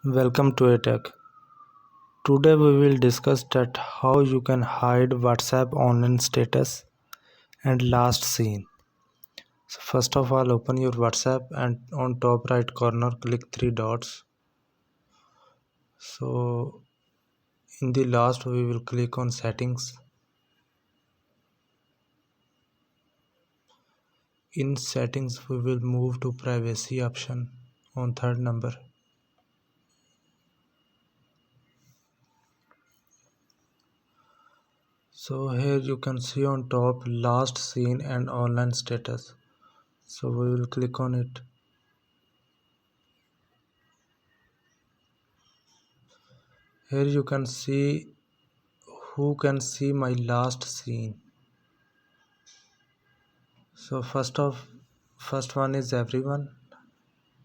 Welcome to ATech. Today we will discuss that how you can hide WhatsApp online status and last seen. So first of all, open your WhatsApp and on top right corner click three dots. So in the last we will click on settings. In settings we will move to privacy option on third number. So here you can see on top last seen and online status. So we will click on it. Here you can see who can see my last seen. So first one is everyone.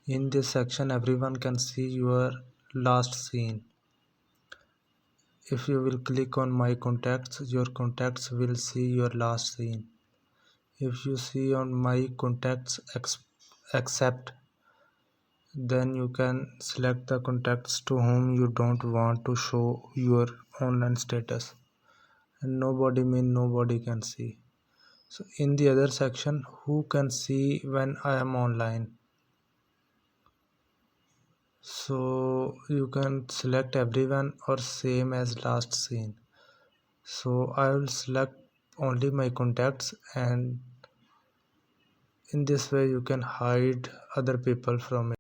In this section everyone can see your last seen. If you will click on my contacts, your contacts will see your last seen. If you see on my contacts accept, then you can select the contacts to whom you don't want to show your online status, and nobody can see. So in the other section, who can see when I am online? So you can select everyone or same as last seen. So I will select only my contacts, and in this way you can hide other people from it.